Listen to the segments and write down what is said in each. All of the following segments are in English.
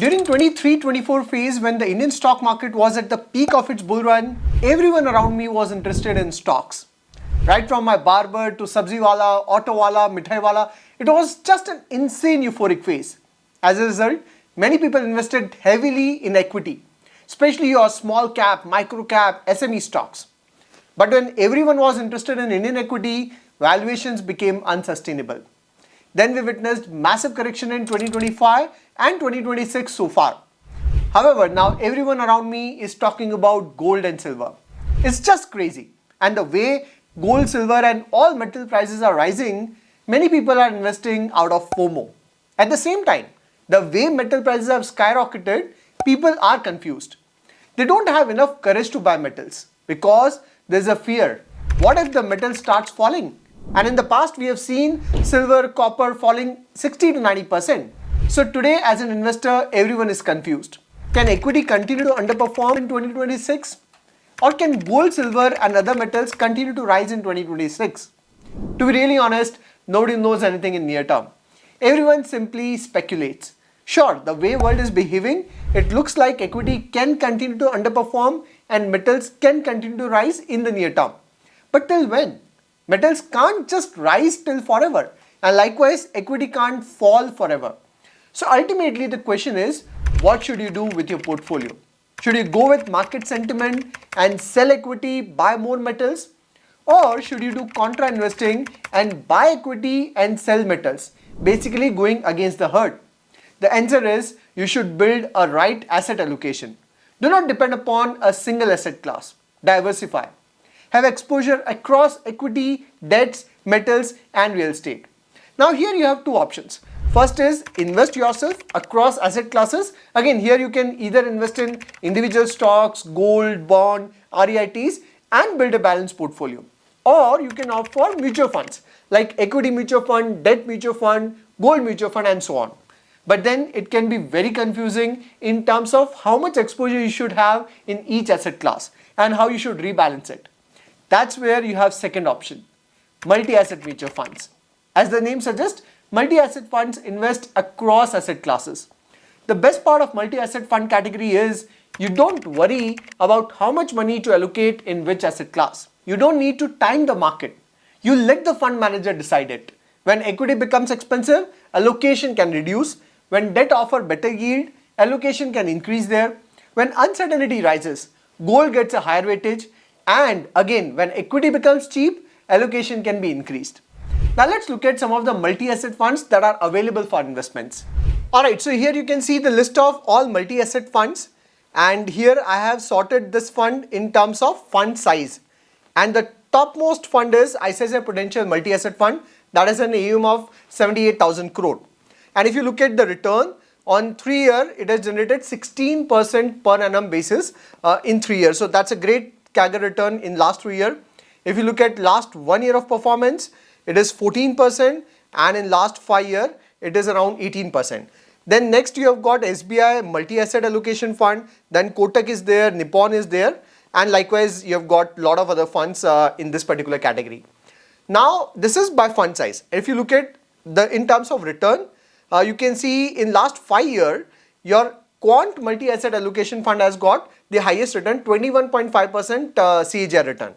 During 23-24 phase, when the Indian stock market was at the peak of its bull run, everyone around me was interested in stocks. Right from my barber to sabzi wala, auto wala, mithai wala, it was just an insane euphoric phase. As a result, many people invested heavily in equity, especially your small cap, micro cap, SME stocks. But when everyone was interested in Indian equity, valuations became unsustainable. Then we witnessed massive correction in 2025 and 2026 so far. However, now everyone around me is talking about gold and silver. It's just crazy. And the way gold, silver and all metal prices are rising, many people are investing out of FOMO. At the same time, the way metal prices have skyrocketed, people are confused. They don't have enough courage to buy metals because there's a fear. What if the metal starts falling? And in the past, we have seen silver, copper falling 60 to 90%. So today, as an investor, everyone is confused. Can equity continue to underperform in 2026? Or can gold, silver and other metals continue to rise in 2026? To be really honest, nobody knows anything in near term. Everyone simply speculates. Sure, the way world is behaving, it looks like equity can continue to underperform and metals can continue to rise in the near term. But till when? Metals can't just rise till forever, and likewise equity can't fall forever. So ultimately the question is, what should you do with your portfolio? Should you go with market sentiment and sell equity, buy more metals? Or should you do contra investing and buy equity and sell metals, basically going against the herd? The answer is, you should build a right asset allocation. Do not depend upon a single asset class. Diversify. Have exposure across equity, debts, metals and real estate. Now here you have two options. First is invest yourself across asset classes. Again, here you can either invest in individual stocks, gold, bond, REITs and build a balanced portfolio. Or you can opt for mutual funds like equity mutual fund, debt mutual fund, gold mutual fund and so on. But then it can be very confusing in terms of how much exposure you should have in each asset class and how you should rebalance it. That's where you have second option, multi-asset mutual funds. As the name suggests, multi-asset funds invest across asset classes. The best part of multi-asset fund category is you don't worry about how much money to allocate in which asset class. You don't need to time the market. You let the fund manager decide it. When equity becomes expensive, allocation can reduce. When debt offers better yield, allocation can increase there. When uncertainty rises, gold gets a higher weightage. And again, when equity becomes cheap, allocation can be increased. Now let's look at some of the multi-asset funds that are available for investments. Alright, so here you can see the list of all multi-asset funds. And here I have sorted this fund in terms of fund size. And the topmost fund is ICICI Prudential Multi-Asset Fund. That is an AUM of 78,000 crore. And if you look at the return, on 3 years, it has generated 16% per annum basis in 3 years. So that's a great CAGR return in last 3 years. If you look at last 1 year of performance, it is 14% and in last 5 years, it is around 18%. Then next you have got SBI Multi-Asset Allocation Fund, then Kotak is there, Nippon is there and likewise you have got a lot of other funds in this particular category. Now this is by fund size. If you look at in terms of return, you can see in last 5 years, your Quant Multi-Asset Allocation Fund has got the highest return, 21.5% CAGR return.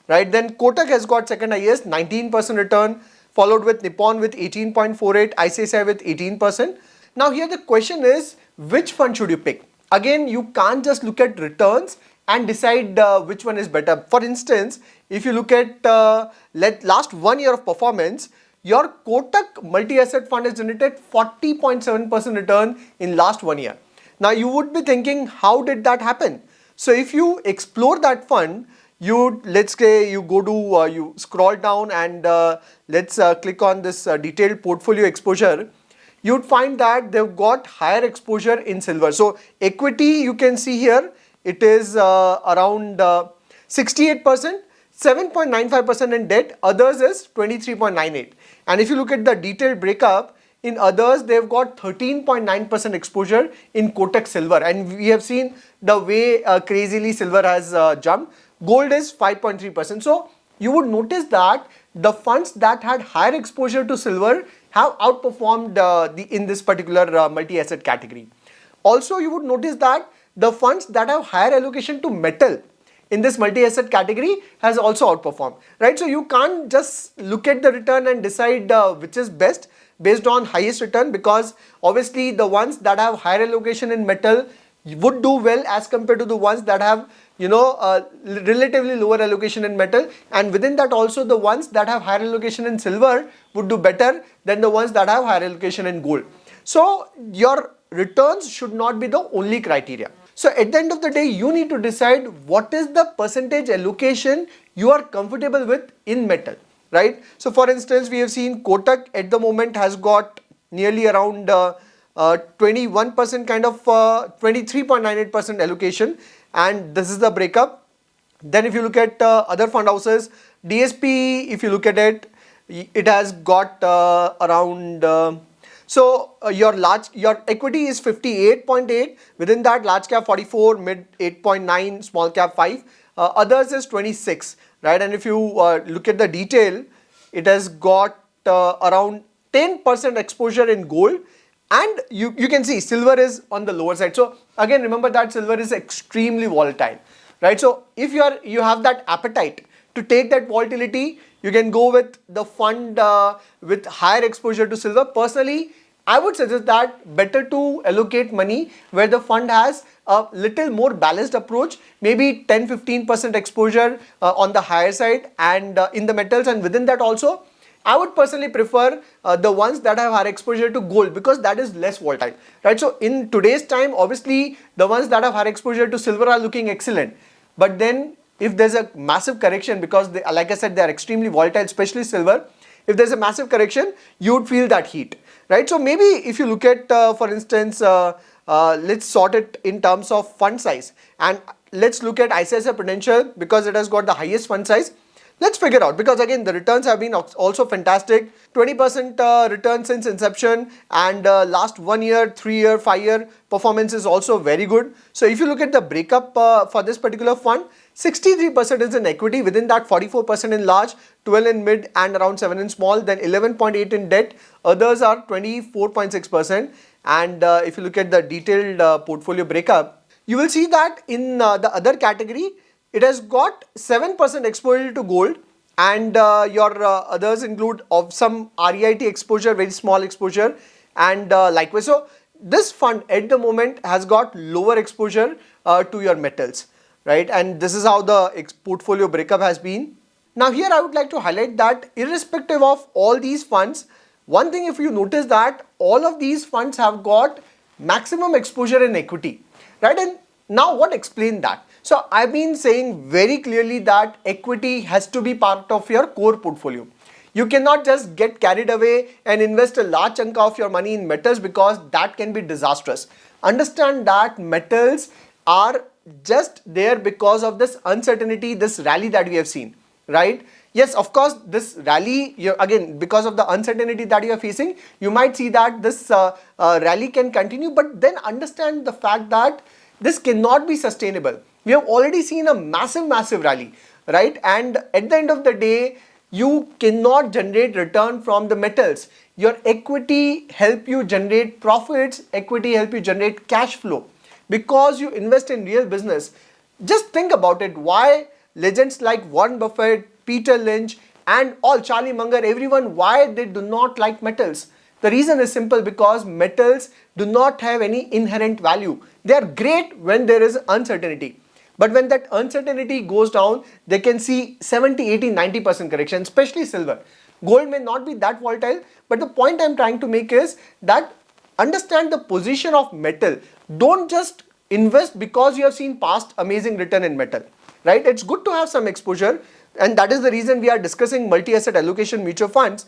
Right, then Kotak has got second highest, 19% return, followed with Nippon with 18.48, ICICI with 18%. Now here the question is, which fund should you pick? Again, you can't just look at returns and decide which one is better. For instance, if you look at last 1 year of performance, your Kotak multi-asset fund has generated 40.7% return in last 1 year. Now you would be thinking, how did that happen? So if you explore that fund, let's say you go to, you scroll down and let's click on this detailed portfolio exposure. You'd find that they've got higher exposure in silver. So equity, you can see here, it is around 68%, 7.95% in debt, others is 23.98. And if you look at the detailed breakup, in others, they've got 13.9% exposure in Kotak silver. And we have seen the way crazily silver has jumped. Gold is 5.3%. So you would notice that the funds that had higher exposure to silver have outperformed in this particular multi-asset category. Also, you would notice that the funds that have higher allocation to metal in this multi-asset category has also outperformed, right? So you can't just look at the return and decide which is best based on highest return, because obviously the ones that have higher allocation in metal would do well as compared to the ones that have relatively lower allocation in metal, and within that also the ones that have higher allocation in silver would do better than the ones that have higher allocation in gold. So your returns should not be the only criteria. So at the end of the day, you need to decide what is the percentage allocation you are comfortable with in metal, right? So for instance, we have seen Kotak at the moment has got nearly around 21% kind of 23.98% allocation, and this is the breakup. Then if you look at other fund houses, DSP, if you look at it, it has got around your equity is 58.8, within that large cap 44, mid 8.9, small cap 5, others is 26, right? And if you look at the detail, it has got around 10% exposure in gold, and you can see silver is on the lower side. So again, remember that silver is extremely volatile, right? So if you have that appetite to take that volatility, you can go with the fund with higher exposure to silver. Personally, I would suggest that better to allocate money where the fund has a little more balanced approach, maybe 10-15% exposure on the higher side and in the metals, and within that also I would personally prefer the ones that have higher exposure to gold, because that is less volatile, right? So in today's time, obviously the ones that have higher exposure to silver are looking excellent, but then if there's a massive correction, because they, like I said, they are extremely volatile, especially silver, if there's a massive correction, you would feel that heat, right? So maybe if you look at, for instance, let's sort it in terms of fund size, and let's look at ICICI Prudential because it has got the highest fund size. Let's figure out, because again the returns have been also fantastic, 20% return since inception, and last 1 year, 3 year, 5 year performance is also very good. So if you look at the breakup for this particular fund, 63% is in equity, within that 44% in large, 12 in mid and around 7 in small, then 11.8 in debt, others are 24.6%. And if you look at the detailed portfolio breakup, you will see that in the other category, it has got 7% exposure to gold, and your others include of some REIT exposure, very small exposure, and likewise. So this fund at the moment has got lower exposure to your metals, right? And this is how the portfolio breakup has been. Now here I would like to highlight that irrespective of all these funds, one thing if you notice that all of these funds have got maximum exposure in equity, right? And now what explains that? So I've been saying very clearly that equity has to be part of your core portfolio. You cannot just get carried away and invest a large chunk of your money in metals, because that can be disastrous. Understand that metals are just there because of this uncertainty, this rally that we have seen, right? Yes, of course, this rally, again, because of the uncertainty that you are facing, you might see that this rally can continue, but then understand the fact that this cannot be sustainable. We have already seen a massive rally, right? And at the end of the day, you cannot generate return from the metals. Your equity help you generate profits, equity help you generate cash flow, because you invest in real business. Just think about it. Why legends like Warren Buffett, Peter Lynch, and all Charlie Munger, everyone, why they do not like metals? The reason is simple, because metals do not have any inherent value. They are great when there is uncertainty. But when that uncertainty goes down, they can see 70, 80, 90% correction, especially silver. Gold may not be that volatile, but the point I'm trying to make is that understand the position of metal. Don't just invest because you have seen past amazing return in metal, right? It's good to have some exposure, and that is the reason we are discussing multi-asset allocation mutual funds.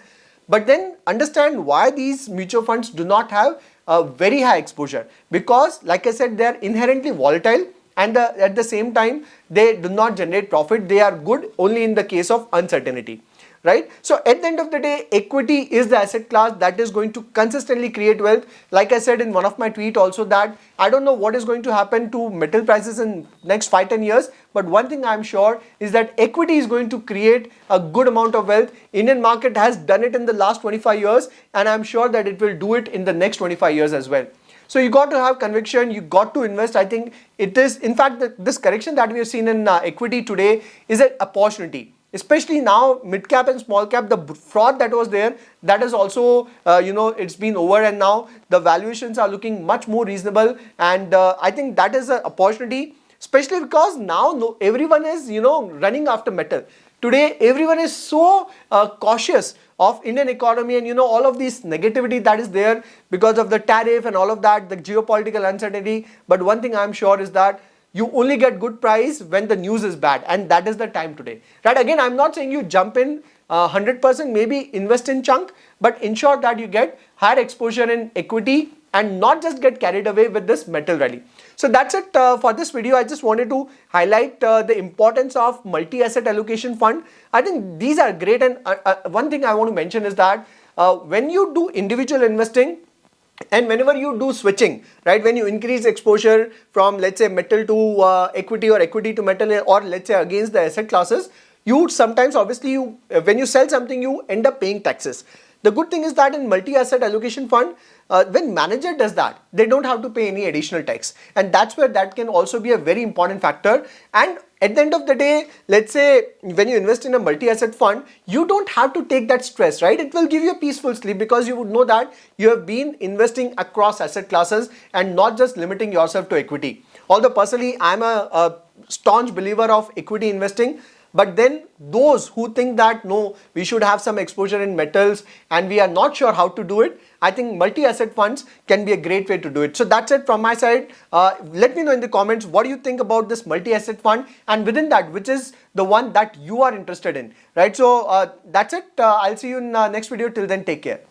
But then understand why these mutual funds do not have a very high exposure, because like I said, they are inherently volatile, and at the same time they do not generate profit. They are good only in the case of uncertainty, right? So at the end of the day, equity is the asset class that is going to consistently create wealth. Like I said in one of my tweets also, that I don't know what is going to happen to metal prices in next 5-10 years, but one thing I'm sure is that equity is going to create a good amount of wealth. Indian market has done it in the last 25 years, and I'm sure that it will do it in the next 25 years as well. So you got to have conviction, you got to invest. I think it is, in fact, this correction that we have seen in equity today is an opportunity. Especially now, mid cap and small cap, the fraud that was there, that is also, it's been over, and now the valuations are looking much more reasonable. And I think that is an opportunity, especially because now everyone is, running after metal. Today, everyone is so cautious of Indian economy, and all of this negativity that is there because of the tariff and all of that, the geopolitical uncertainty. But one thing I'm sure is that you only get good price when the news is bad, and that is the time today, right? Again, I'm not saying you jump in 100%, maybe invest in chunk, but ensure that you get higher exposure in equity and not just get carried away with this metal rally. So that's it for this video. I just wanted to highlight the importance of multi-asset allocation fund. I think these are great, and one thing I want to mention is that when you do individual investing, and whenever you do switching, right, when you increase exposure from, let's say, metal to equity, or equity to metal, or let's say against the asset classes, you sometimes, obviously, when you sell something, you end up paying taxes. The good thing is that in multi-asset allocation fund, when manager does that, they don't have to pay any additional tax, and that's where that can also be a very important factor. And at the end of the day, let's say when you invest in a multi-asset fund, you don't have to take that stress, right? It will give you a peaceful sleep because you would know that you have been investing across asset classes and not just limiting yourself to equity. Although personally, I'm a staunch believer of equity investing. But then those who think that no, we should have some exposure in metals and we are not sure how to do it, I think multi-asset funds can be a great way to do it. So that's it from my side. Let me know in the comments what do you think about this multi-asset fund, and within that, which is the one that you are interested in, right? So that's it. I'll see you in next video. Till then, take care.